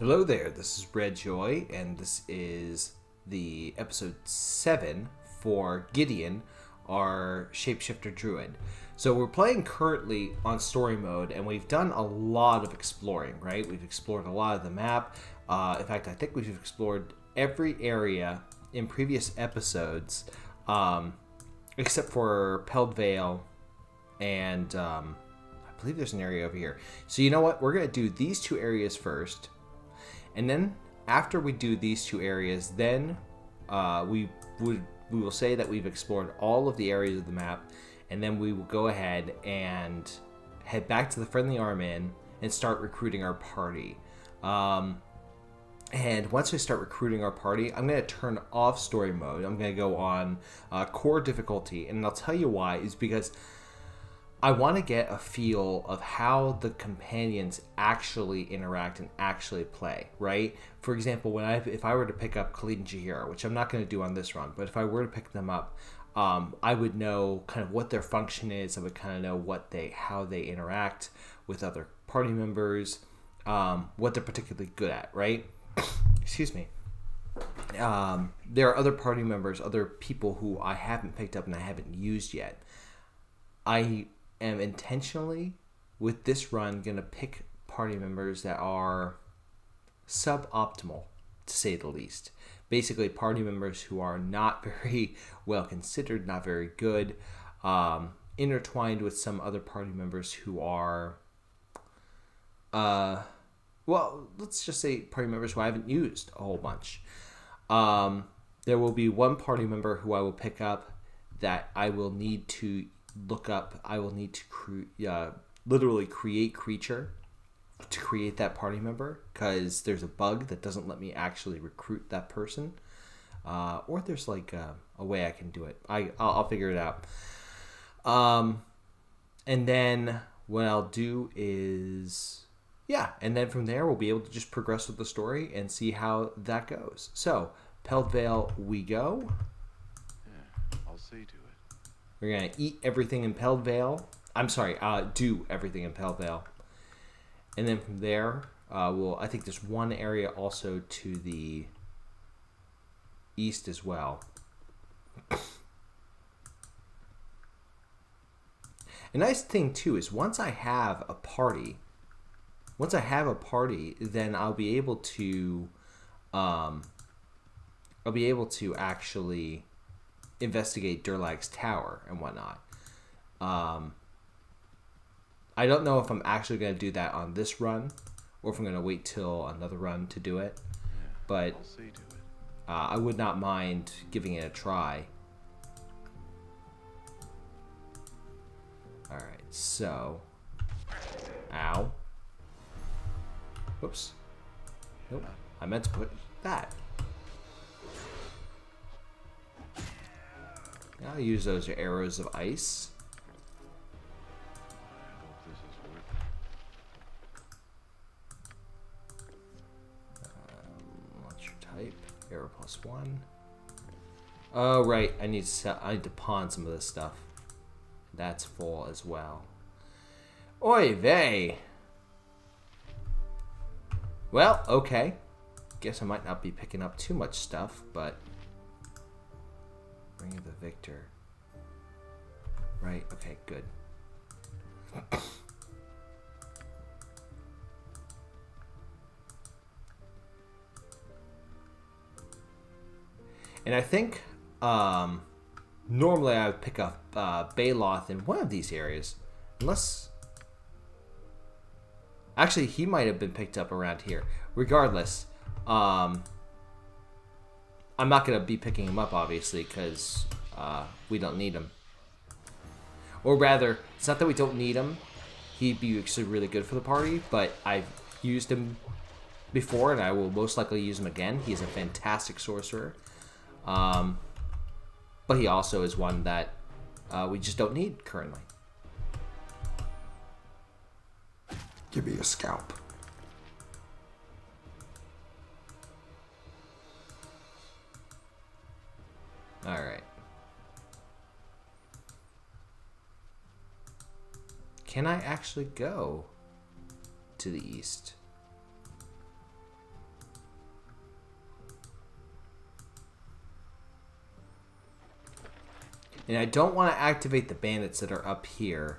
Hello there, this is Red Joy, and this is the episode 7 for Gideon, our Shapeshifter Druid. So we're playing currently on story mode, and we've done a lot of exploring, right? We've explored a lot of the map. In fact, I think we've explored every area in previous episodes, except for Peldvale, and I believe there's an area over here. So you know what? We're going to do these two areas first. And then after we do these two areas, then we will say that we've explored all of the areas of the map, and then we will go ahead and head back to the Friendly Arm Inn and start recruiting our party. And once we start recruiting our party, I'm going to turn off story mode. I'm going to go on core difficulty, and I'll tell you why. Is because I want to get a feel of how the companions actually interact and actually play, right? For example, if I were to pick up Khalid and Jahira, which I'm not going to do on this run, but if I were to pick them up, I would know kind of what their function is. I would kind of know how they interact with other party members, what they're particularly good at, right? Excuse me. There are other party members, other people who I haven't picked up and I haven't used yet. I am intentionally, with this run, going to pick party members that are suboptimal, to say the least. Basically, party members who are not very well considered, not very good, intertwined with some other party members who are, well, let's just say party members who I haven't used a whole bunch. There will be one party member who I will pick up that I will need to look up. I will need to literally create creature to create that party member, because there's a bug that doesn't let me actually recruit that person, or there's like a way I can do it. I'll figure it out. And then what I'll do is, and then from there we'll be able to just progress with the story and see how that goes. So Peldvale we go. Yeah, I'll see to it. We're going to eat everything in Peldvale. I'm sorry, do everything in Peldvale. And then from there, I think there's one area also to the east as well. A nice thing too is once I have a party, then I'll be able to actually investigate Durlag's tower and whatnot. I don't know if I'm actually going to do that on this run, or if I'm going to wait till another run to do it. Yeah, but I'll see to it. I would not mind giving it a try. All right, so, ow, whoops, nope, I meant to put that. I'll use those arrows of ice. I hope this is worth it. What's your type? Arrow +1. Oh right, I need to pawn some of this stuff. That's full as well. Oy vey. Well, okay. Guess I might not be picking up too much stuff, but Ring of the Victor. Right, okay, good. And I think normally I would pick up Baloth in one of these areas. Unless, actually, he might have been picked up around here. Regardless, I'm not going to be picking him up, obviously, because we don't need him. Or rather, it's not that we don't need him. He'd be actually really good for the party, but I've used him before, and I will most likely use him again. He's a fantastic sorcerer. But he also is one that we just don't need currently. Give me a scalp. Alright. Can I actually go to the east? And I don't want to activate the bandits that are up here,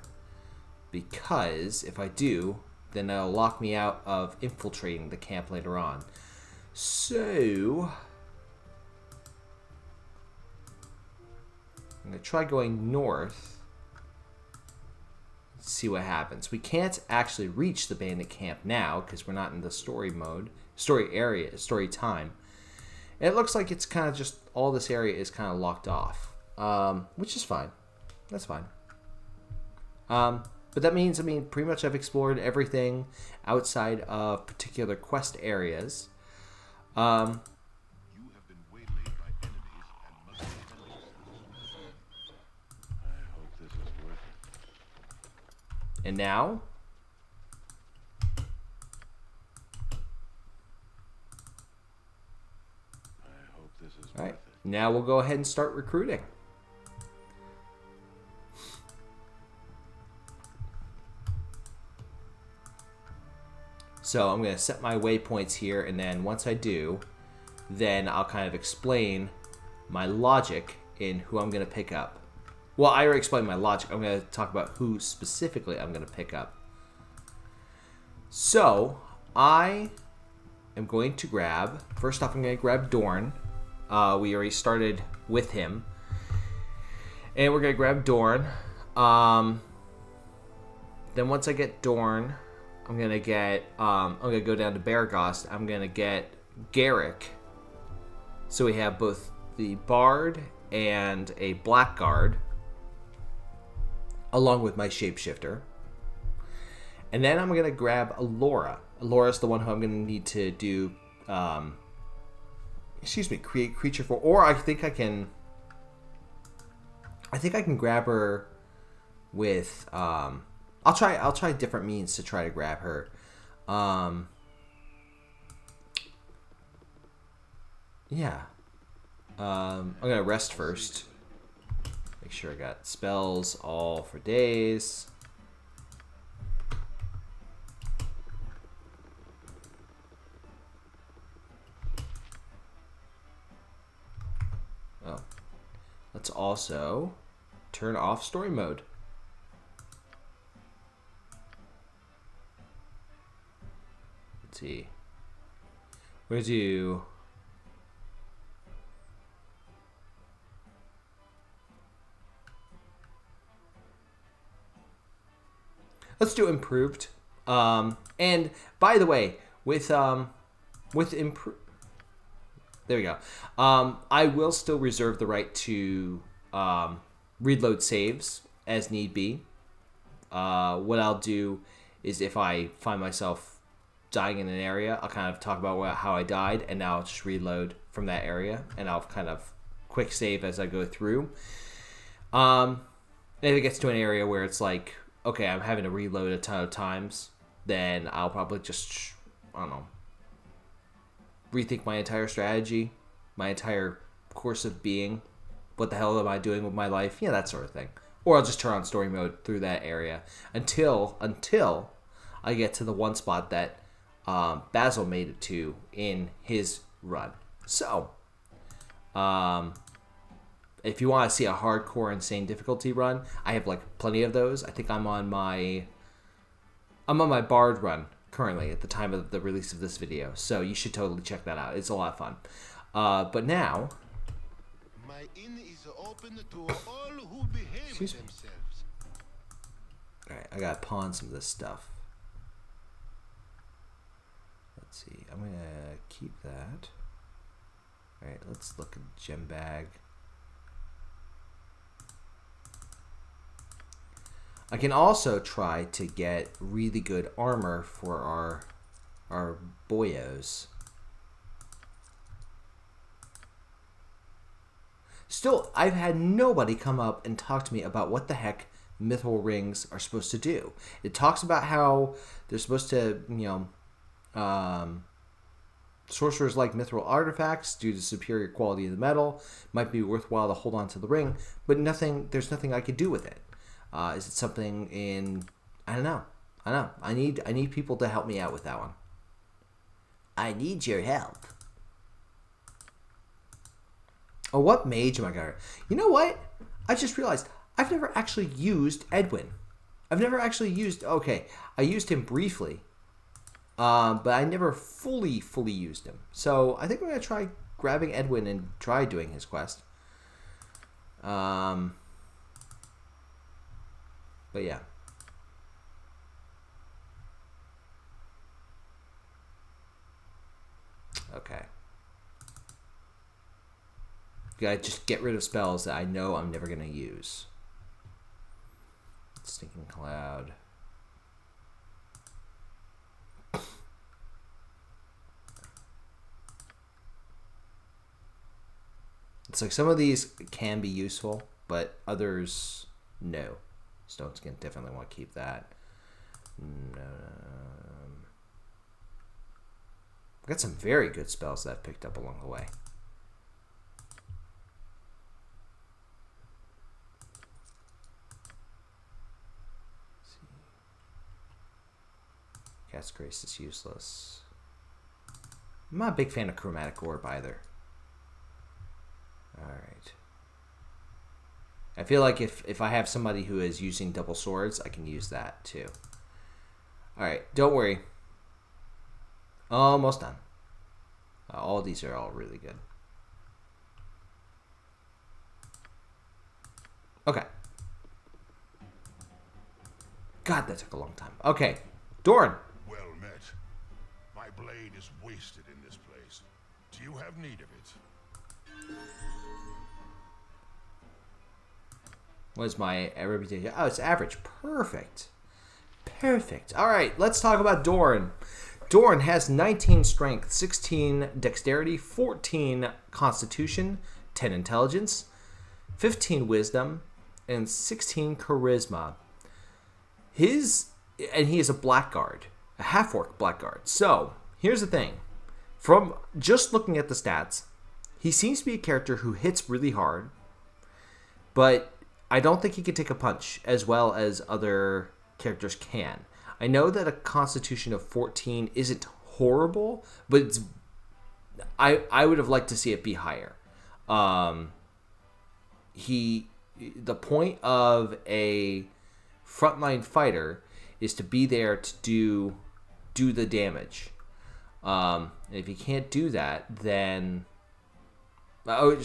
because if I do, then it'll lock me out of infiltrating the camp later on. So I'm going to try going north. See what happens. We can't actually reach the bandit camp now because we're not in the story mode, story area, story time. And it looks like it's kind of just all this area is kind of locked off, which is fine. That's fine. But that means, pretty much I've explored everything outside of particular quest areas. You have been waylaid by enemies and must defend yourself. I hope this is worth it. And now, I hope this is all right, worth it. now we'll go ahead and start recruiting. So I'm going to set my waypoints here, and then once I do, then I'll kind of explain my logic in who I'm going to pick up. Well, I already explained my logic. I'm going to talk about who specifically I'm going to pick up. So I am going to grab, first off, I'm going to grab Dorn. We already started with him. And we're going to grab Dorn. Then once I get Dorn, I'm gonna go down to Beargost. I'm gonna get Garrick. So we have both the Bard and a Blackguard, along with my Shapeshifter. And then I'm gonna grab Alora. Alora's the one who I'm gonna need to do, create creature for. Or I think I can grab her with. I'll try different means to try to grab her. Yeah. I'm gonna rest first. Make sure I got spells all for days. Oh. Let's also turn off story mode. Let's see. We're gonna do. Let's do improved. And by the way, with improve. There we go. I will still reserve the right to reload saves as need be. What I'll do is if I find myself dying in an area, I'll kind of talk about how I died, and now I'll just reload from that area, and I'll kind of quick save as I go through. If it gets to an area where it's like, okay, I'm having to reload a ton of times, then I'll probably just, I don't know, rethink my entire strategy, my entire course of being. What the hell am I doing with my life? Yeah, that sort of thing. Or I'll just turn on story mode through that area until I get to the one spot that Basil made it to in his run. So, if you want to see a hardcore insane difficulty run, I have like plenty of those. I think I'm on my Bard run currently at the time of the release of this video, so you should totally check that out. It's a lot of fun. But now, my inn is open to all who behave themselves. All right, I gotta pawn some of this stuff. Let's see. I'm gonna keep that. All right, let's look at gem bag. I can also try to get really good armor for our boyos. Still, I've had nobody come up and talk to me about what the heck mithril rings are supposed to do. It talks about how they're supposed to, sorcerers like mithril artifacts due to superior quality of the metal. Might be worthwhile to hold on to the ring, but there's nothing I could do with it. Is it something in? I don't know. I need people to help me out with that one. I need your help. Oh, what mage am I gonna? You know what? I just realized I've never actually used Edwin. I've never actually used... Okay, I used him briefly. But I never fully used him. So I think I'm going to try grabbing Edwin and try doing his quest. But yeah. Okay. Gotta just get rid of spells that I know I'm never going to use. Stinking Cloud. It's like some of these can be useful, but others, no. Stone Skin, definitely want to keep that. I've got some very good spells that I've picked up along the way. Cat's Grace is useless. I'm not a big fan of Chromatic Orb either. Alright. I feel like if I have somebody who is using double swords, I can use that too. Alright, don't worry. Almost done. All these are all really good. Okay. God, that took a long time. Okay, Dorn. Well met. My blade is wasted in this place. Do you have need of it? What is my reputation? Oh, it's average. Perfect. Perfect. All right, let's talk about Dorn. Dorn has 19 strength, 16 dexterity, 14 constitution, 10 intelligence, 15 wisdom, and 16 charisma. He is a blackguard, a half-orc blackguard. So, here's the thing. From just looking at the stats, he seems to be a character who hits really hard, but I don't think he can take a punch as well as other characters can. I know that a constitution of 14 isn't horrible, but it's, I would have liked to see it be higher. The point of a frontline fighter is to be there to do the damage. And if you can't do that, then the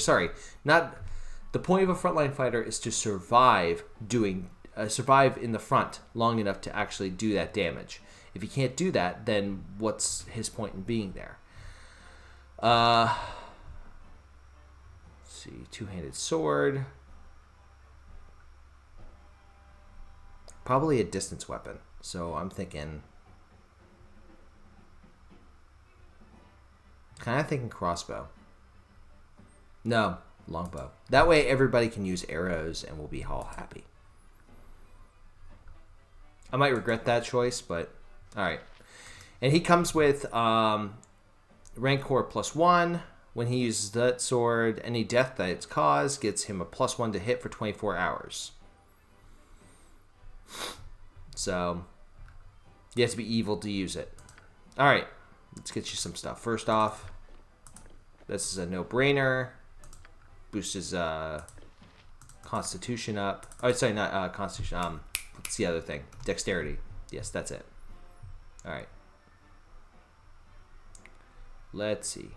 point of a frontline fighter is to survive in the front long enough to actually do that damage. If he can't do that, then what's his point in being there? Let's see, two-handed sword. Probably a distance weapon. So I'm thinking, kind of thinking crossbow. No, longbow. That way everybody can use arrows and we'll be all happy. I might regret that choice, but alright. And he comes with Rancor +1. When he uses that sword, any death that it's caused gets him a +1 to hit for 24 hours. So, you have to be evil to use it. Alright, let's get you some stuff. First off, this is a no-brainer. Boosts his constitution up. Oh, sorry, not constitution. What's the other thing? Dexterity. Yes, that's it. Alright. Let's see.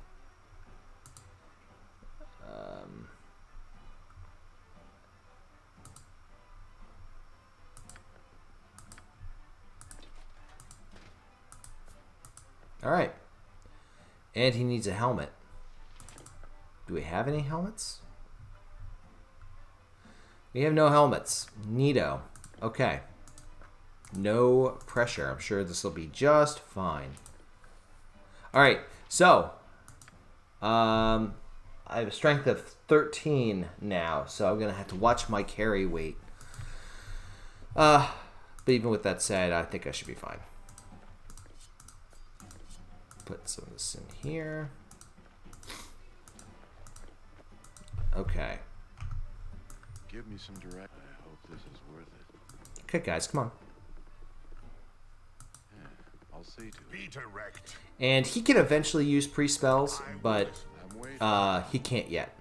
Alright. And he needs a helmet. Do we have any helmets? We have no helmets. Neato. Okay. No pressure. I'm sure this will be just fine. Alright, so I have a strength of 13 now, so I'm going to have to watch my carry weight. But even with that said, I think I should be fine. Put some of this in here. Okay. Give me some direct. I hope this is worth it. Okay, guys, come on. Yeah, I'll see to it. Be direct. And he can eventually use pre-spells, but I'm waiting. he can't yet.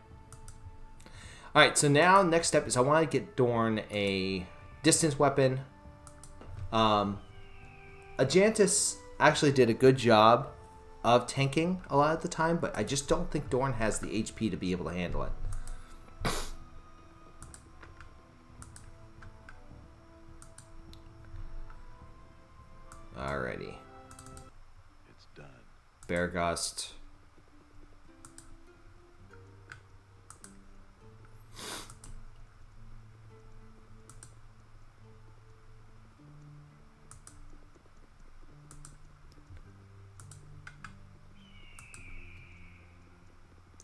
Alright, so now next step is I want to get Dorn a distance weapon. Ajantis actually did a good job of tanking a lot of the time, but I just don't think Dorn has the HP to be able to handle it. Alrighty. It's done. Beargust.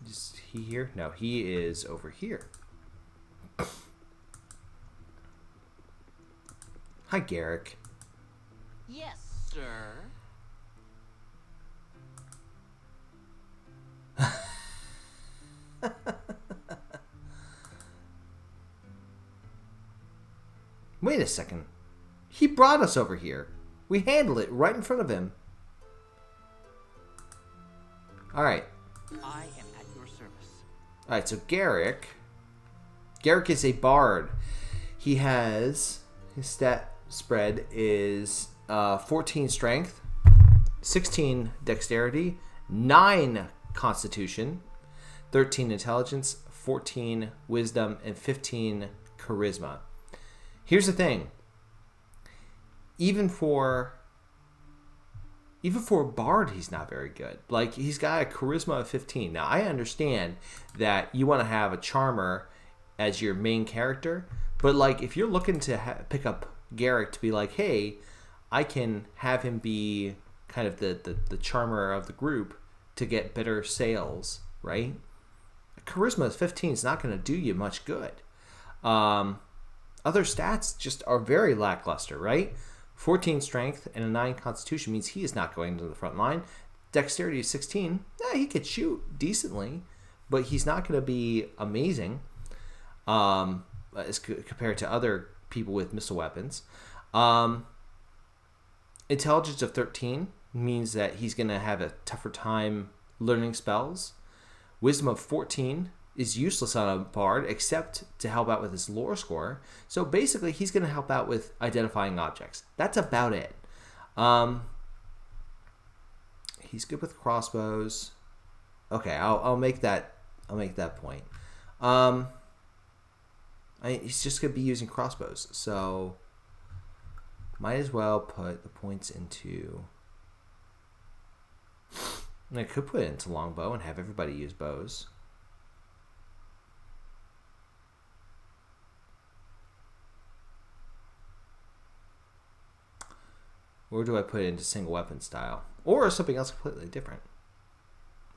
Is he here? No, he is over here. Hi, Garrick. Yes, sir. Wait a second. He brought us over here. We handled it right in front of him. Alright. I am at your service. Alright, so Garrick. Garrick is a bard. He has... His stat spread is 14 strength, 16 dexterity, 9 constitution, 13 intelligence, 14 wisdom, and 15 charisma. Here's the thing. Even for a bard, he's not very good. Like, he's got a charisma of 15. Now, I understand that you want to have a charmer as your main character, but, like, if you're looking to pick up Garrick to be like, hey, I can have him be kind of the charmer of the group to get better sales, right? Charisma of 15 is not going to do you much good. Other stats just are very lackluster, right? 14 strength and a 9 constitution means he is not going to the front line. Dexterity is 16. Yeah, he could shoot decently, but he's not going to be amazing as compared to other people with missile weapons. Intelligence of 13 means that he's going to have a tougher time learning spells. Wisdom of 14 is useless on a bard except to help out with his lore score. So basically, he's going to help out with identifying objects. That's about it. He's good with crossbows. Okay, I'll make that point. He's just going to be using crossbows, so might as well put the points into... I could put it into longbow and have everybody use bows. Or do I put it into single weapon style? Or something else completely different.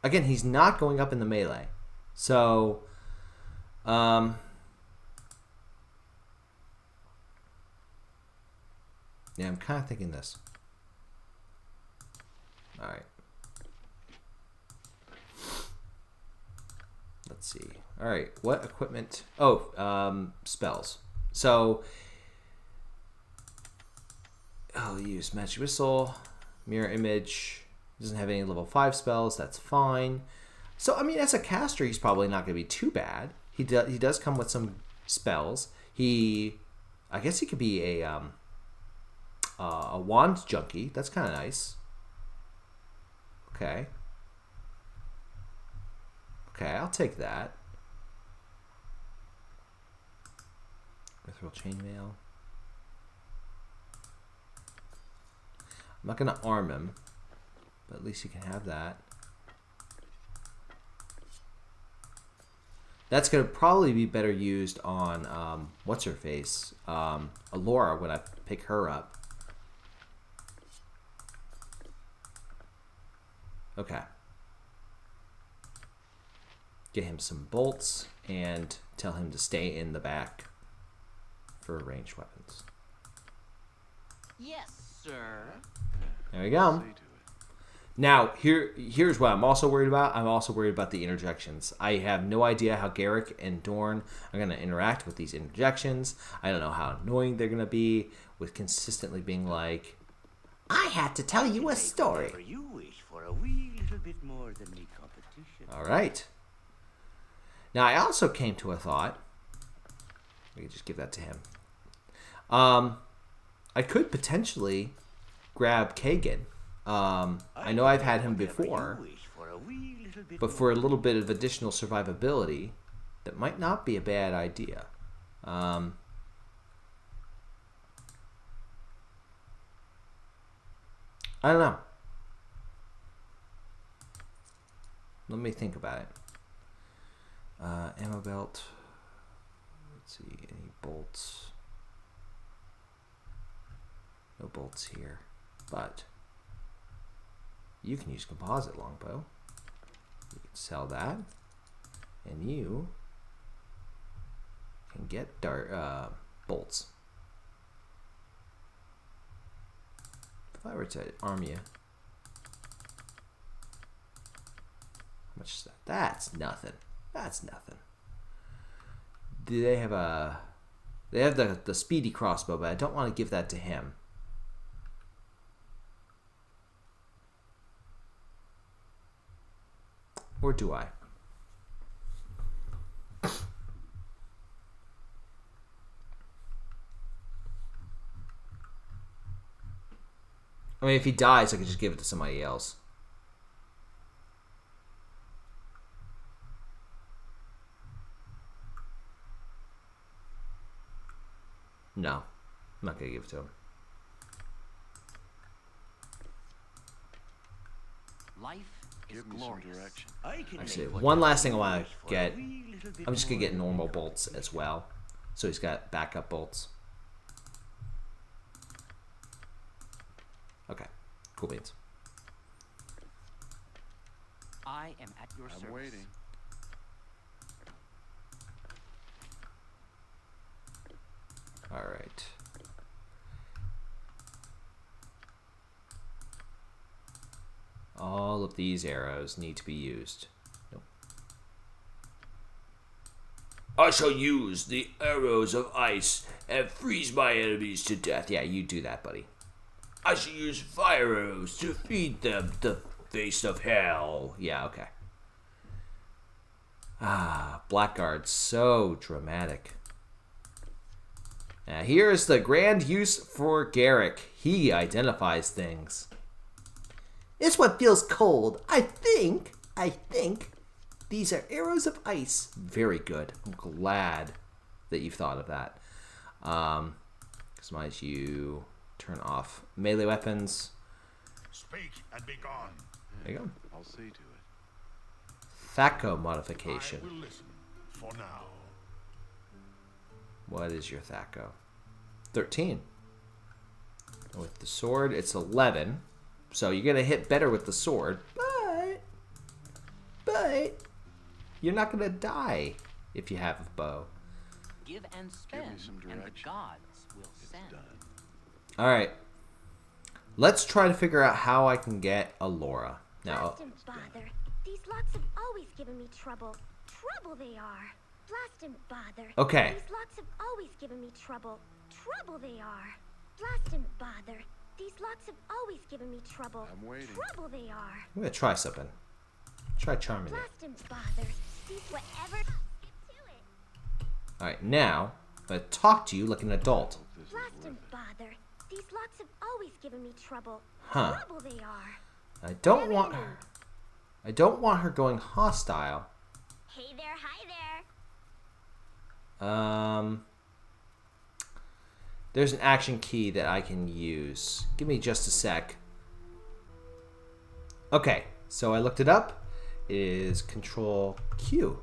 Again, he's not going up in the melee. So, yeah, I'm kind of thinking this. Alright. Let's see. Alright, what equipment? Oh, spells. So, I'll use Magic Missile, Mirror Image. Doesn't have any level 5 spells. That's fine. So, I mean, as a caster, he's probably not going to be too bad. He does come with some spells. I guess he could be a wand junkie. That's kind of nice. Okay. Okay, I'll take that. Mithril Chainmail. I'm not going to arm him, but at least he can have that. That's going to probably be better used on, what's-her-face? Alora, when I pick her up. Okay. Get him some bolts and tell him to stay in the back for ranged weapons. Yes, sir. There we go. Now, here's what I'm also worried about. I'm also worried about the interjections. I have no idea how Garrick and Dorn are going to interact with these interjections. I don't know how annoying they're going to be with consistently being like, I had to tell you a story. Whatever you wish for a wee little bit more than the competition. All right. Now, I also came to a thought. I could just give that to him. I could potentially grab Kagan. I know I've had him before, but for a little bit of additional survivability, that might not be a bad idea. I don't know. Let me think about it. Ammo belt. Let's see, any bolts? No bolts here, but you can use composite longbow. You can sell that, and you can get bolts. If I were to arm you, how much is that? That's nothing. That's nothing. Do they have a? They have the speedy crossbow, but I don't want to give that to him. Or do I? I mean, if he dies, I could just give it to somebody else. No, I'm not going to give it to him. Life is Give me some glorious. direction. Actually, one last thing I want to get. I'm just going to get normal bolts as well. So he's got backup bolts. Okay, cool beans. I am at your service. I'm waiting. All right. All of these arrows need to be used. Nope. I shall use the arrows of ice and freeze my enemies to death. Yeah, you do that, buddy. I shall use fire arrows to feed them the face of hell. Yeah, okay. Ah, Blackguard, so dramatic. Now, here's the grand use for Garrick. He identifies things. This one feels cold. I think these are arrows of ice. Very good. I'm glad that you've thought of that. Customize you. Turn off melee weapons. Speak and be gone. There you go. I'll see to it. Thaco modification. I will listen for now. What is your Thaco? 13. And with the sword, it's 11. So you're going to hit better with the sword. But you're not going to die if you have a bow. Give and spend, some and the direction. gods will send. Done. All right. Let's try to figure out how I can get Alora. Now, Blast and bother. These locks have always given me trouble. Trouble they are. Blast and bother. okay. These locks have always given me trouble. Trouble they are. Blast and bother. These locks have always given me trouble. I'm waiting. Trouble they are. I'm going to try something. Try charming it. Blast and bother. These whatever. Get to it. All right. Now, I'm going to talk to you like an adult. This is Blast worth and it. bother. These locks have always given me trouble. Huh. Trouble they are. I don't want her. I don't want her going hostile. Hey there, hi there. There's an action key that I can use. Give me just a sec. Okay, so I looked it up. It is Control Q.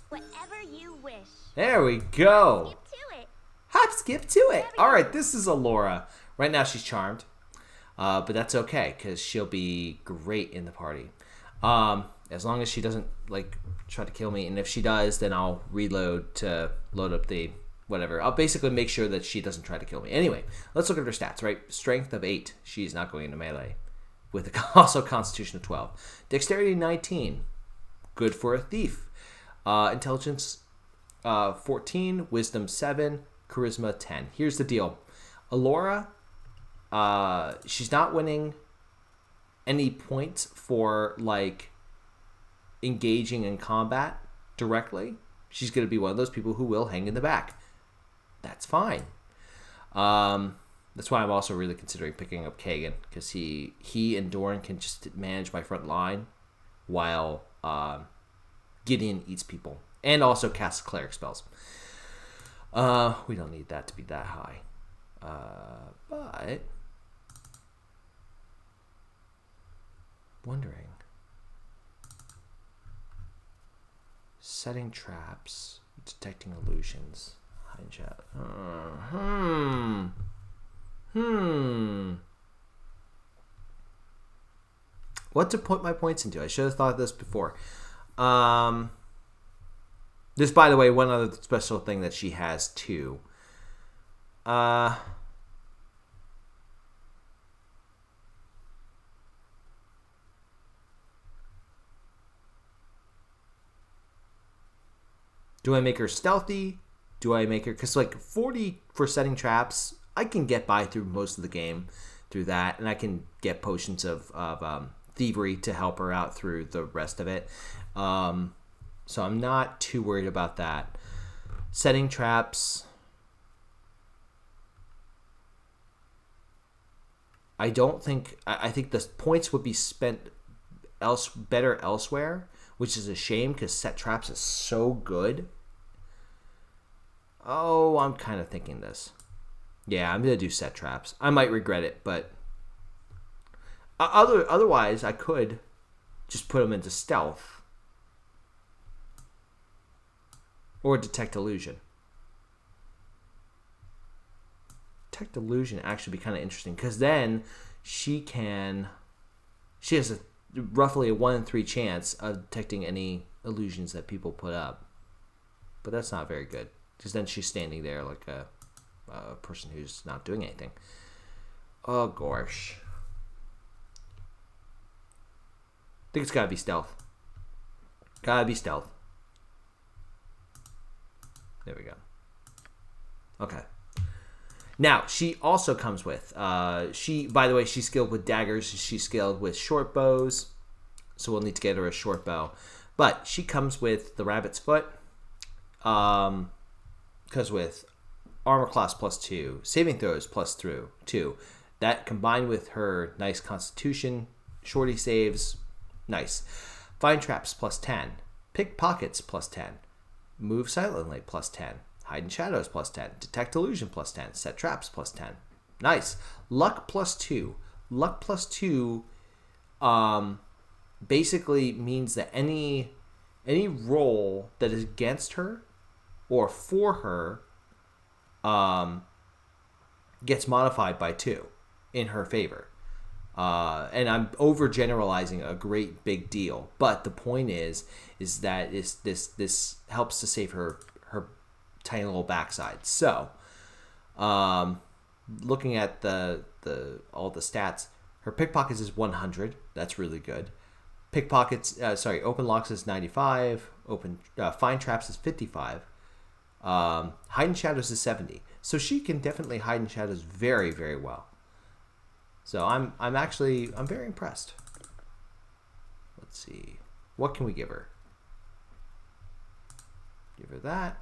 Whatever you wish. There we go. Get to it. Hop, skip to it. All right, this is Alora. Right now she's charmed, but that's okay because she'll be great in the party. As long as she doesn't like try to kill me, and if she does, then I'll reload to load up the whatever. I'll basically make sure that she doesn't try to kill me. Anyway, let's look at her stats. Right, strength of 8. She's not going into melee. With also Constitution of 12, Dexterity 19, good for a thief. Intelligence 14, Wisdom 7, Charisma 10. Here's the deal, Alora. She's not winning any points for like engaging in combat directly. She's going to be one of those people who will hang in the back. That's fine. That's why I'm also really considering picking up Kagan, because he and Doran can just manage my front line while Gideon eats people and also casts cleric spells. We don't need that to be that high, but wondering, setting traps, detecting illusions, hide and shadow. What to put my points into? I should have thought of this before. There's, by the way, one other special thing that she has too. Do I make her stealthy? Do I make her... Because, like, 40 for setting traps, I can get by through most of the game through that. And I can get potions of thievery to help her out through the rest of it. So I'm not too worried about that. Setting traps... I don't think... I think the points would be spent better elsewhere, which is a shame because set traps is so good. Oh, I'm kind of thinking this. Yeah, I'm going to do set traps. I might regret it, but otherwise I could just put them into stealth or detect illusion. Detect illusion actually be kind of interesting because then she has roughly a 1 in 3 chance of detecting any illusions that people put up. But that's not very good, because then she's standing there like a person who's not doing anything. Oh gosh. I think it's gotta be stealth. Gotta be stealth. There we go. Okay. Now, she also comes with, by the way, she's skilled with daggers. She's skilled with short bows. So we'll need to get her a short bow. But she comes with the rabbit's foot. Comes with armor class +2. Saving throws +2. That combined with her nice constitution. Shorty saves. Nice. Find traps +10. Pickpockets +10. Move silently +10. Hide in shadows +10. Detect illusion +10. Set traps +10. Nice. Luck +2. Luck +2 basically means that any roll that is against her or for her gets modified by 2 in her favor. And I'm overgeneralizing a great big deal, but the point is that this helps to save her tiny little backside. So, looking at all the stats, her pickpockets is 100. That's really good. Open locks is 95. Find traps is 55. Hide in shadows is 70. So she can definitely hide in shadows very, very well. So I'm very impressed. Let's see, what can we give her? Give her that.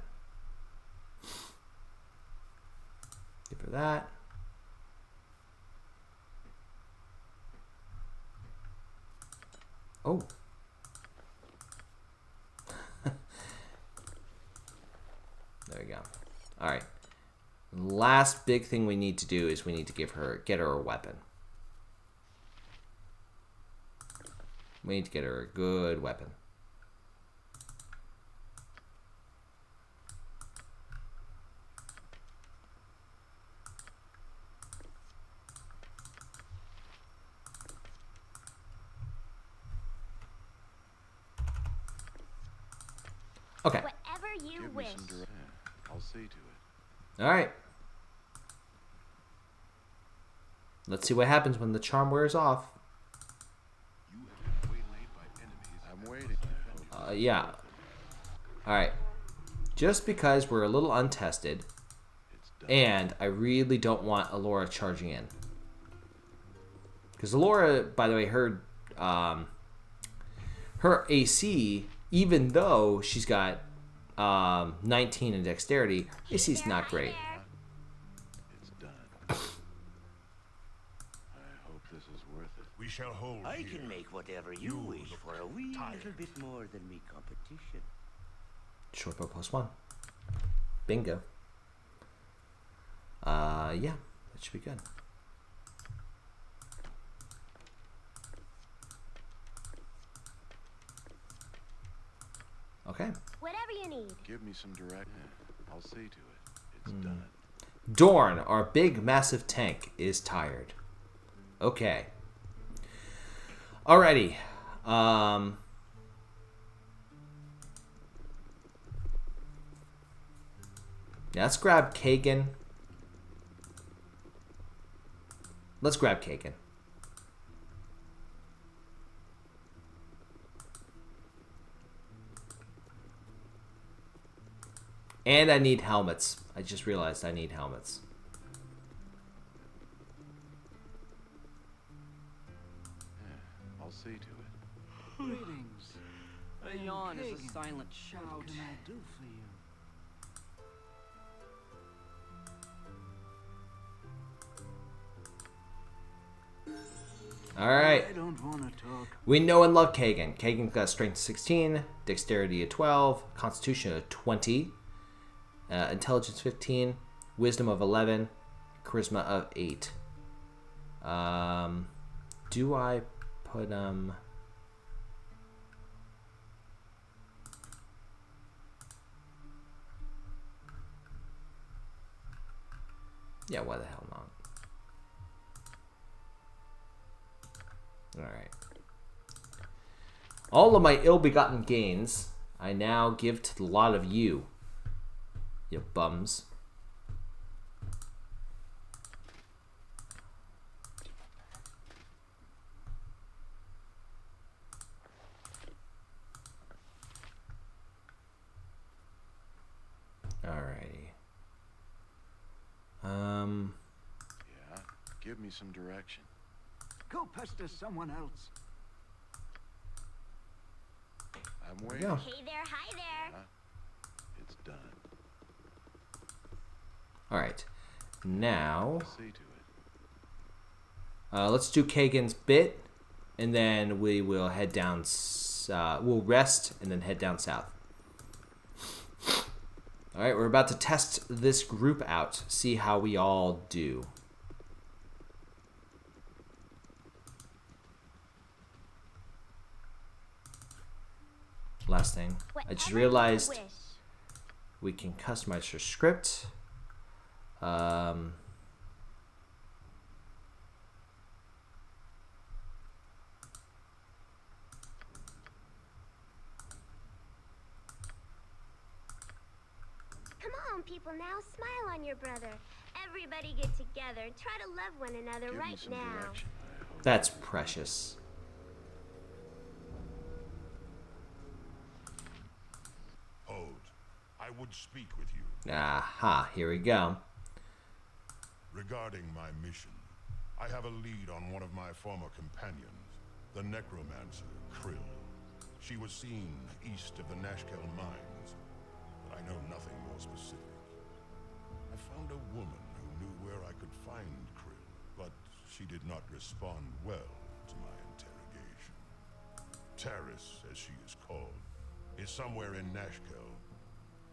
Give her that. Oh. There we go. All right. Last big thing we need to do is we need to get her a weapon. We need to get her a good weapon. Okay. Whatever you Give me wish. some direct. I'll see to it. All right. Let's see what happens when the charm wears off. You have been waylaid by enemies. I'm waiting. Yeah. All right. Just because we're a little untested, It's done. and I really don't want Alora charging in. Because Alora, by the way, her AC, even though she's got 19 in dexterity, AC's not great. It's done. I hope this is worth it. We shall hold I here. can make whatever you wish for a wee little bit more than me competition. Shortbow +1. Bingo. Yeah, that should be good. Okay. Whatever you need. Give me some direct. I'll see to it. It's done. Dorn, our big, massive tank, is tired. Okay. Alrighty. Yeah, let's grab Kagan. Let's grab Kagan. And I need helmets. I just realized I need helmets. I'll see to it. Greetings. A yawn is a silent shout. What can I do for you? Alright. I don't want to talk. We know and love Kagan. Kagan's got strength 16, dexterity of 12, constitution of 20, intelligence 15, wisdom of 11, charisma of 8. Do I put yeah, why the hell not? Alright. All of my ill-begotten gains I now give to the lot of you, you bums. Alrighty. Yeah. Give me some direction. Go pester someone else. I'm There waiting. we go. Hey there, hi there. It's done. Alright. Now, I'll see to it. let's do Kagan's bit, and then we will head down. We'll rest and then head down south. All right, we're about to test this group out, see how we all do. Last thing, I just Whatever you realized wish. we can customize your script. Come on, people, now smile on your brother. Everybody get together. Try to love one another Give me right some now. direction. I hope. That's precious. Hold. I would speak with you. Aha, here we go. Regarding my mission, I have a lead on one of my former companions, the necromancer, Krill. She was seen east of the Nashkel mines, but I know nothing more specific. I found a woman who knew where I could find Krill, but she did not respond well to my interrogation. Taris, as she is called, is somewhere in Nashkel.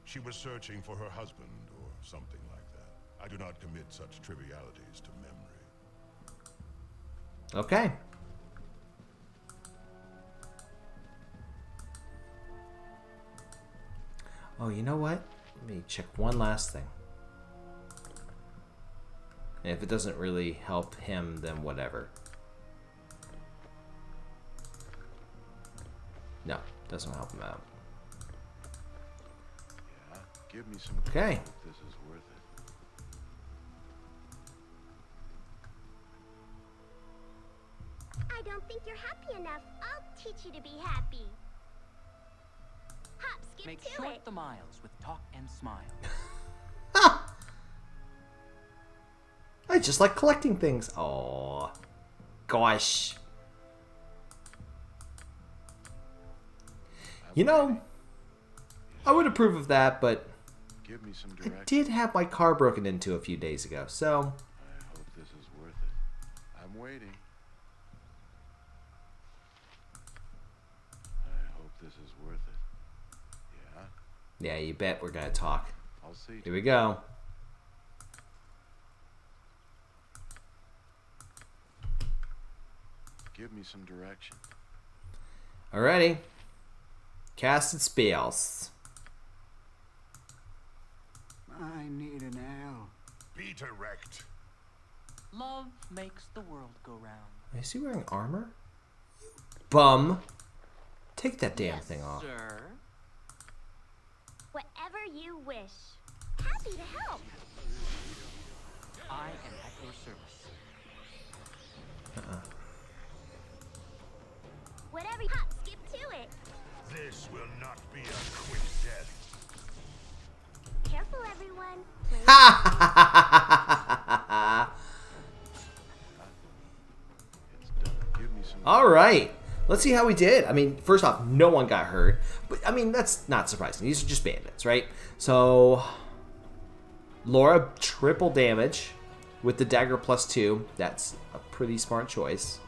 She was searching for her husband or something like that. I do not commit such trivialities to memory. Okay. Oh, you know what? Let me check one last thing. And if it doesn't really help him, then whatever. No, doesn't help him out. Yeah. Give me some. Okay. I hope this is worth it. I don't think you're happy enough. I'll teach you to be happy. Hop, skip Make to short it. the miles with talk and smile. I just like collecting things. Oh, gosh. You know, I would approve of that, but Give me some I direction. did have my car broken into a few days ago, so... I hope this is worth it. I'm waiting. I hope this is worth it. Yeah, Yeah, you bet we're gonna talk. I'll see. Here we go. Give me some direction. Alrighty. Casted spells. I need an L. Be direct. Love makes the world go round. Is he wearing armor? Bum. Take that damn thing off. Sir. Whatever you wish. Happy to help. I am at your service. Whatever you hop, skip to it. This will not be a quick death. Careful, everyone. It's done. Give me some. All right. Let's see how we did. I mean, first off, no one got hurt. But, I mean, that's not surprising. These are just bandits, right? So, Laura, triple damage with the dagger +2. That's a pretty smart choice.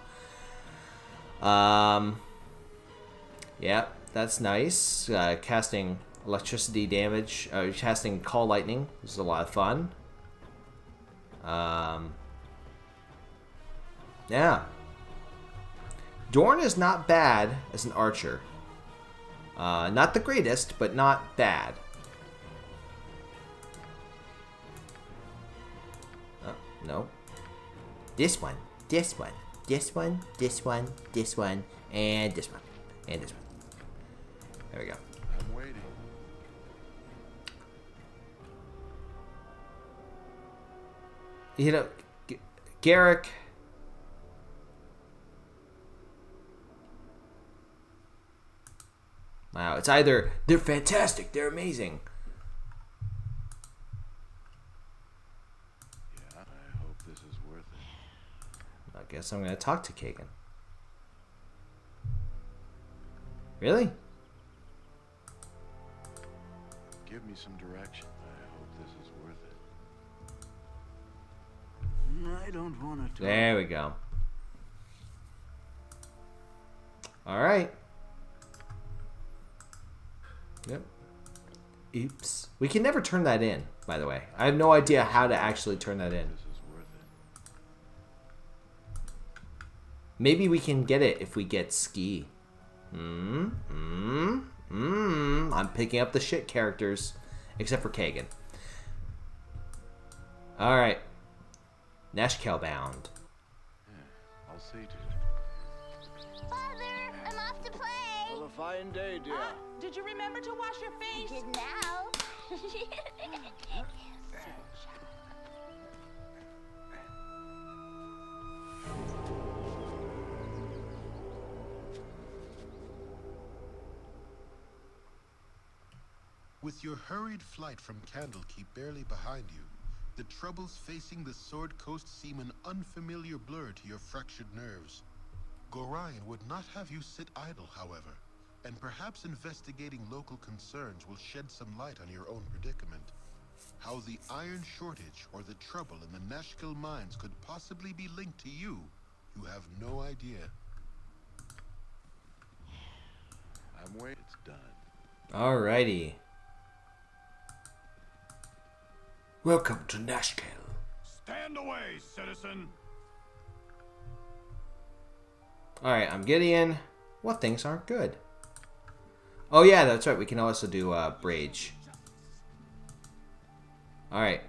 Yeah, that's nice. Casting electricity damage. Casting call lightning. This is a lot of fun. Yeah. Dorn is not bad as an archer. Not the greatest, but not bad. Oh, no. This one, this one, this one, this one, this one, and this one, and this one. There we go. I'm waiting. You know, Garrick... Wow, it's either they're fantastic, they're amazing. Yeah, I hope this is worth it. I guess I'm going to talk to Kagan. Really? Give me some direction. I hope this is worth it. I don't want to talk. There we go. All right. Yep. Oops. We can never turn that in, by the way. I have no idea how to actually turn that in. This is worth it. Maybe we can get it if we get ski. I'm picking up the shit characters, except for Kagan. All right. Nashkel bound. Yeah, I'll see to it. Father, I'm off to play. Have a fine day, dear. Did you remember to wash your face? Did now. With your hurried flight from Candlekeep barely behind you, the troubles facing the Sword Coast seem an unfamiliar blur to your fractured nerves. Gorion would not have you sit idle, however, and perhaps investigating local concerns will shed some light on your own predicament. How the iron shortage or the trouble in the Nashkel mines could possibly be linked to you, you have no idea. I'm waiting. It's done. Alrighty. Welcome to Nashkel. Stand away, citizen. Alright, I'm Gideon. What things aren't good? Oh yeah, that's right. We can also do Rage. Alright.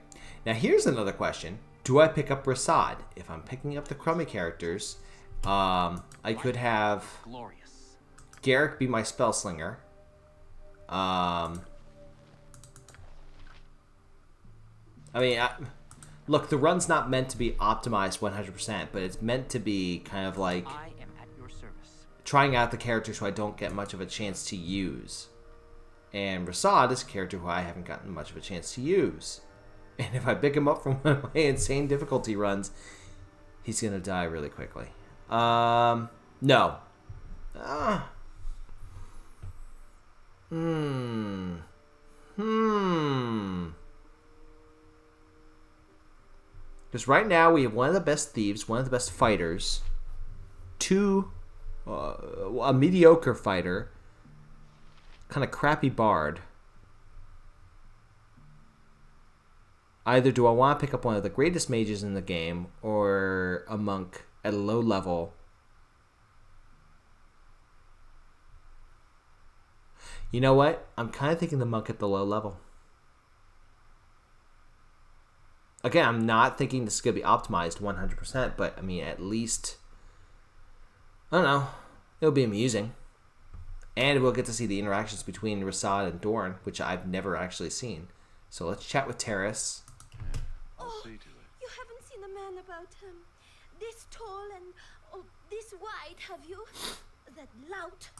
Now here's another question. Do I pick up Rasad? If I'm picking up the crummy characters, I could have Glorious. Garrick be my spell slinger. Look, the run's not meant to be optimized 100%, but it's meant to be kind of like I am at your service. trying out the characters who I don't get much of a chance to use. And Rasad is a character who I haven't gotten much of a chance to use. And if I pick him up from one of my insane difficulty runs, he's going to die really quickly. No. Because right now we have one of the best thieves, one of the best fighters, a mediocre fighter, kind of crappy bard. Either do I want to pick up one of the greatest mages in the game or a monk at a low level? You know what? I'm kind of thinking the monk at the low level. Again, I'm not thinking this is going to be optimized 100%, but I mean, at least, I don't know, it'll be amusing. And we'll get to see the interactions between Rasad and Dorn, which I've never actually seen. So let's chat with Terrace. I'll see to it. You haven't seen a man about this tall and this wide, have you? That lout.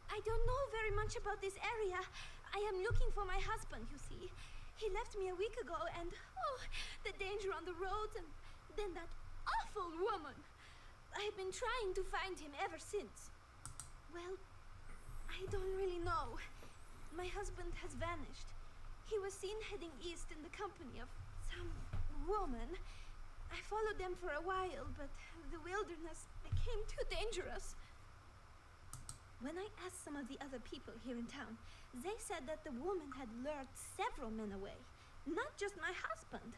I don't know very much about this area. I am looking for my husband, you see. He left me a week ago and, the danger on the roads and then that awful woman. I've been trying to find him ever since. Well, I don't really know. My husband has vanished. He was seen heading east in the company of some woman. I followed them for a while, but the wilderness became too dangerous. When I asked some of the other people here in town, they said that the woman had lured several men away, not just my husband.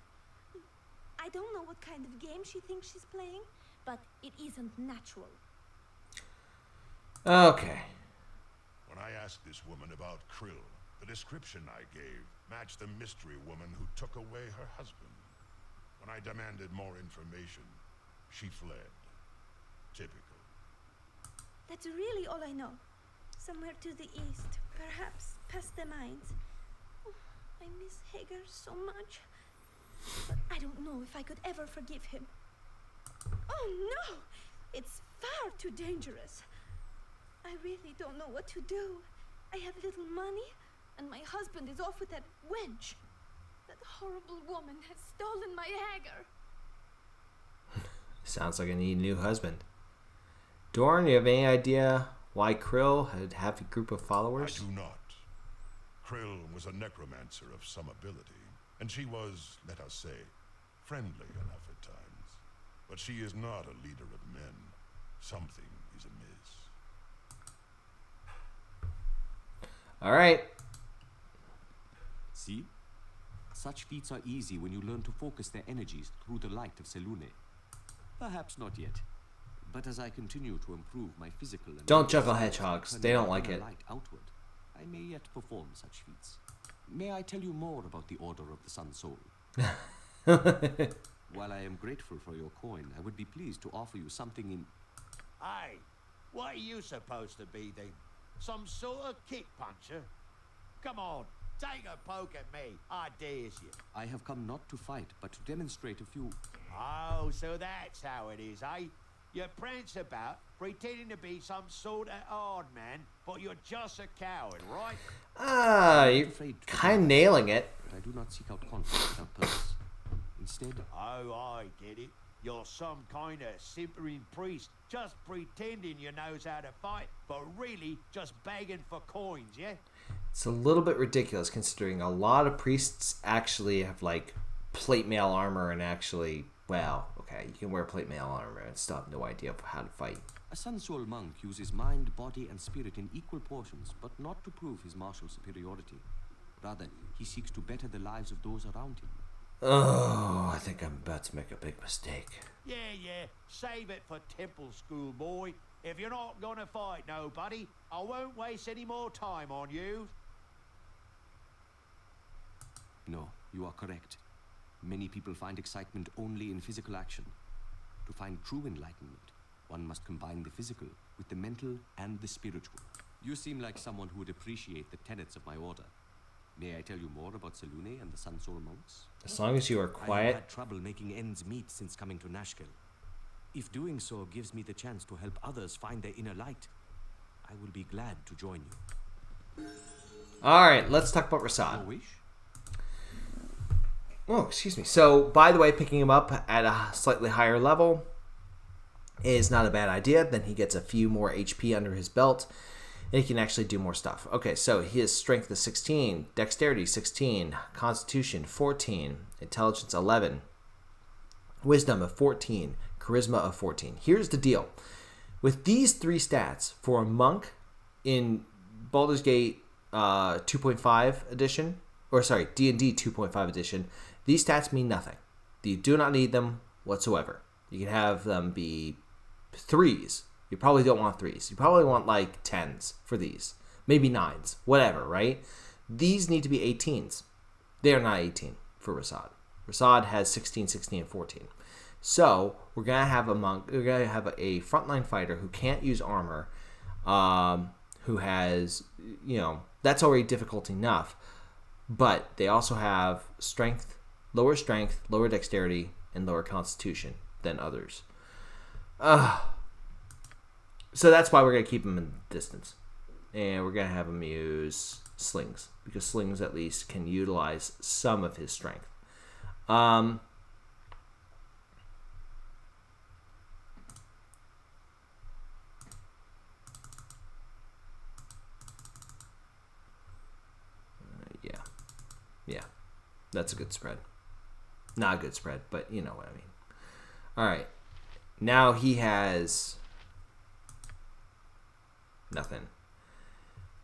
I don't know what kind of game she thinks she's playing, but it isn't natural. Okay. When I asked this woman about Krill, the description I gave matched the mystery woman who took away her husband. When I demanded more information, she fled. Typical. That's really all I know. Somewhere to the east, perhaps past the mines. Oh, I miss Hagar so much. But I don't know if I could ever forgive him. Oh no! It's far too dangerous. I really don't know what to do. I have little money, and my husband is off with that wench. That horrible woman has stolen my Hagar. Sounds like I need a new husband. Dorn, you have any idea why Krill had a group of followers? I do not. Krill was a necromancer of some ability, and she was, let us say, friendly enough at times. But she is not a leader of men. Something is amiss. All right. See? Such feats are easy when you learn to focus their energies through the light of Selûne. Perhaps not yet. But as I continue to improve my physical and Don't juggle hedgehogs. They don't like it. light outward, I may yet perform such feats. May I tell you more about the Order of the Sun Soul? While I am grateful for your coin, I would be pleased to offer you something in... Hey, what are you supposed to be then? Some sort of kick puncher? Come on, take a poke at me. I dares you. I have come not to fight, but to demonstrate a few... Oh, so that's how it is, eh? You prance about, pretending to be some sort of hard man, but you're just a coward, right? You're kind of nailing it. But I do not seek out conflict without purpose. Instead... Oh, I get it. You're some kind of simpering priest, just pretending you knows how to fight, but really just begging for coins, yeah? It's a little bit ridiculous considering a lot of priests actually have like plate mail armor and actually, well, okay, you can wear plate mail armor and still have no idea of how to fight. A Sun Soul monk uses mind, body, and spirit in equal portions, but not to prove his martial superiority. Rather, he seeks to better the lives of those around him. Oh, I think I'm about to make a big mistake. Yeah, save it for temple school, boy. If you're not gonna fight nobody, I won't waste any more time on you. No, you are correct. Many people find excitement only in physical action. To find true enlightenment, one must combine the physical with the mental and the spiritual. You seem like someone who would appreciate the tenets of my order. May I tell you more about Selûne and the Sun Soul monks? As long as you are I have quiet. had trouble making ends meet since coming to Nashkel. If doing so gives me the chance to help others find their inner light, I will be glad to join you. Alright, let's talk about Rasad. Your wish? Oh, excuse me. So, by the way, picking him up at a slightly higher level is not a bad idea. Then he gets a few more HP under his belt. And he can actually do more stuff. Okay, so his strength is 16, dexterity 16, constitution 14, intelligence 11, wisdom of 14, charisma of 14. Here's the deal. With these 3 stats for a monk in Baldur's Gate 2.5 edition, or sorry, D&D 2.5 edition, these stats mean nothing. You do not need them whatsoever. You can have them be 3s. You probably don't want 3s. You probably want like 10s for these. Maybe 9s. Whatever, right? These need to be 18s. They are not 18 for Rasad. Rasad has 16, 16, and 14. So we're going to have a monk. We're going to have a frontline fighter who can't use armor, who has, that's already difficult enough. But they also have strength, lower dexterity, and lower constitution than others. So that's why we're going to keep him in distance. And we're going to have him use slings. Because slings at least can utilize some of his strength. Yeah. That's a good spread. Not a good spread, but you know what I mean. Alright. Now he has nothing.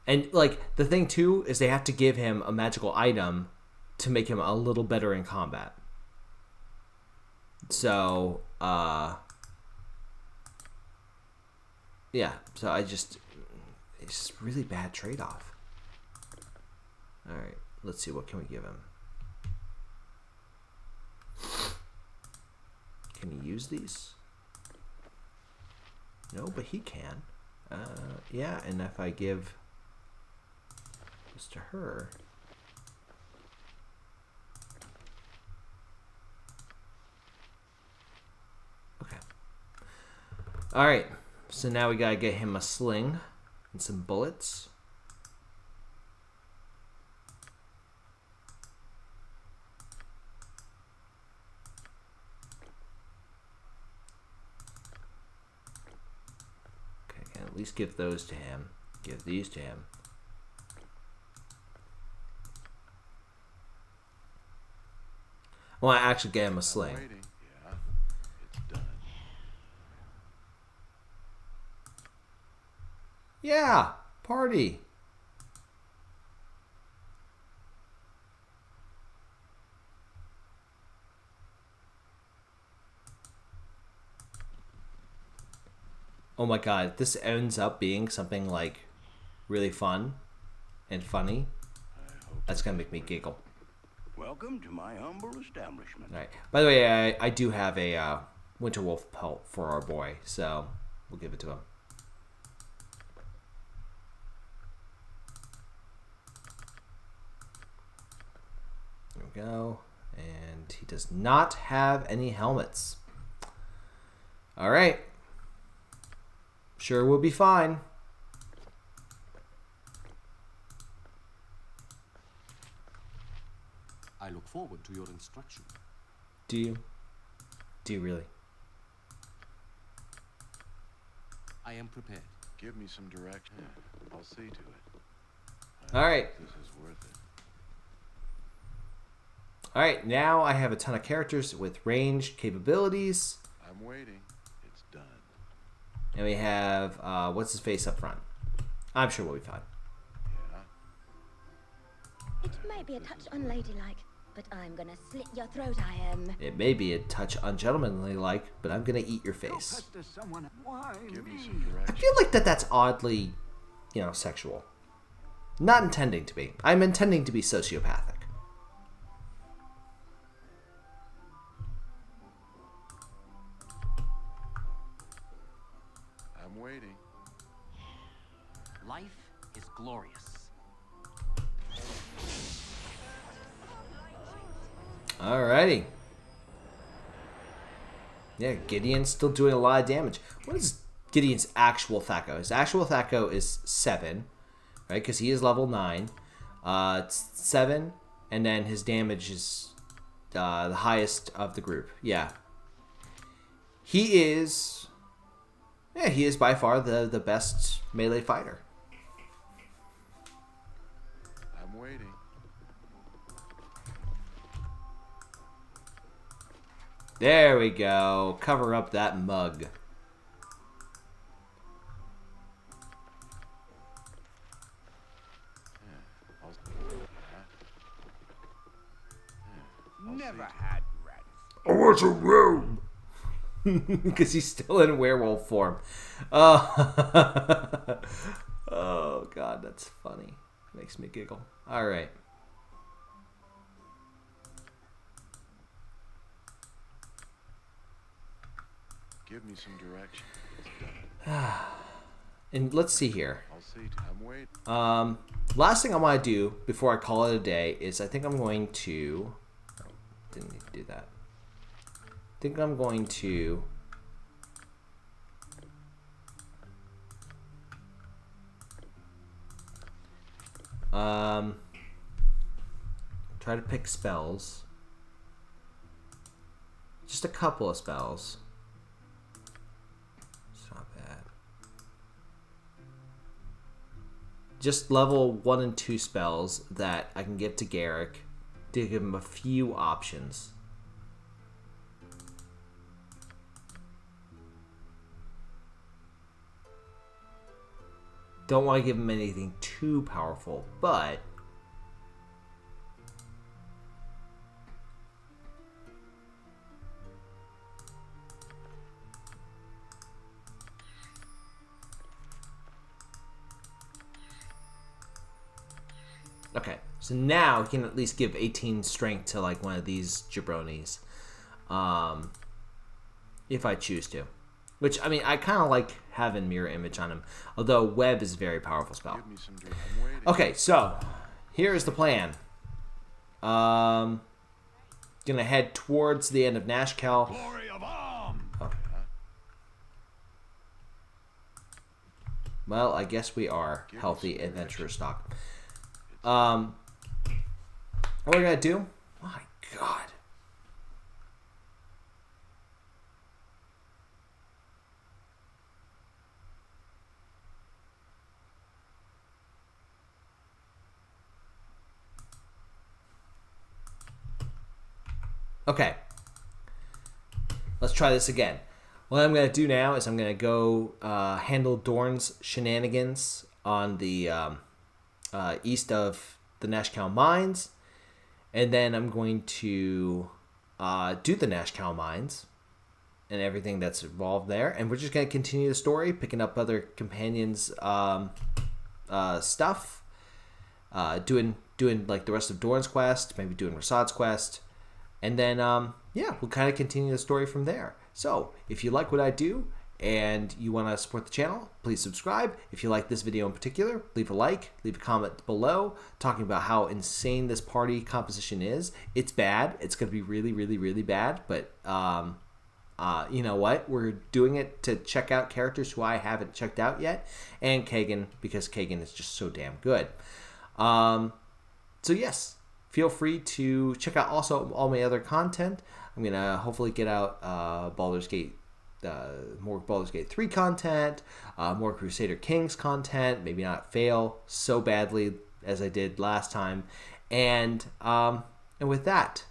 And like the thing too is they have to give him a magical item to make him a little better in combat. So yeah, so it's just really bad trade-off. Alright, let's see, what can we give him? Can he use these? No, but he can. Yeah, and if I give this to her... Okay. Alright, so now we gotta get him a sling and some bullets. At least give those to him. Give these to him. I want to actually get him a sling. Yeah, it's done. Yeah, party. Oh my god, if this ends up being something like really fun and funny, that's gonna make me giggle. Welcome to my humble establishment. Alright. By the way, I do have a winter wolf pelt for our boy, so we'll give it to him. There we go. And he does not have any helmets. Alright. Sure, we'll be fine. I look forward to your instruction. Do you? Do you really? I am prepared. Give me some direction. I'll see to it. All right. This is worth it. All right, now I have a ton of characters with ranged capabilities. I'm waiting. It's done. And we have, what's his face up front? I'm sure we'll be fine. Yeah. It may be a touch unladylike, but I'm gonna slit your throat, I am. It may be a touch ungentlemanly-like, but I'm gonna eat your face. Give me some I direction. feel like that's oddly, sexual. Not intending to be. I'm intending to be sociopathic. I'm waiting. Life is glorious. Alrighty. Yeah, Gideon's still doing a lot of damage. What is Gideon's actual THAC0? His actual THAC0 is 7, right? Because he is level 9. It's 7, and then his damage is the highest of the group. Yeah. He is by far the best melee fighter. There we go. Cover up that mug. Never had rats. I want some room. Because he's still in werewolf form. Oh. Oh, God, that's funny. Makes me giggle. All right. Give me some direction. And let's see here. I'll see. I'm waiting. Last thing I want to do before I call it a day is I think I'm going to... Oh, didn't need to do that. I think I'm going to... try to pick spells. Just a couple of spells. It's not bad. Just level 1 and 2 spells that I can give to Garrick to give him a few options. Don't want to give him anything too powerful, but okay, so now he can at least give 18 strength to like one of these jabronis, if I choose to. Which, I mean, I kind of like having mirror image on him, although web is a very powerful spell. Give me some direction. I'm waiting. Okay, so here's the plan. Gonna head towards the end of Nashkel. Glory of Arm! Okay. Well, I guess we are healthy adventurer stock. What we're gonna do? My God. Okay. Let's try this again. What I'm gonna do now is I'm gonna go handle Dorn's shenanigans on the east of the Nashkel mines, and then I'm going to do the Nashkel mines and everything that's involved there, and we're just going to continue the story, picking up other companions stuff, doing like the rest of Dorn's quest, maybe doing Rasad's quest, and then yeah, we'll kind of continue the story from there. So if you like what I do and you want to support the channel, please subscribe. If you like this video in particular, leave a like, leave a comment below talking about how insane this party composition is. It's bad. It's going to be really, really, really bad. But you know what? We're doing it to check out characters who I haven't checked out yet. And Kagan, because Kagan is just so damn good. So yes, feel free to check out also all my other content. I'm going to hopefully get out Baldur's Gate, more Baldur's Gate 3 content, more Crusader Kings content, maybe not fail so badly as I did last time. And with that,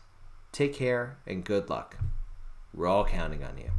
take care and good luck. We're all counting on you.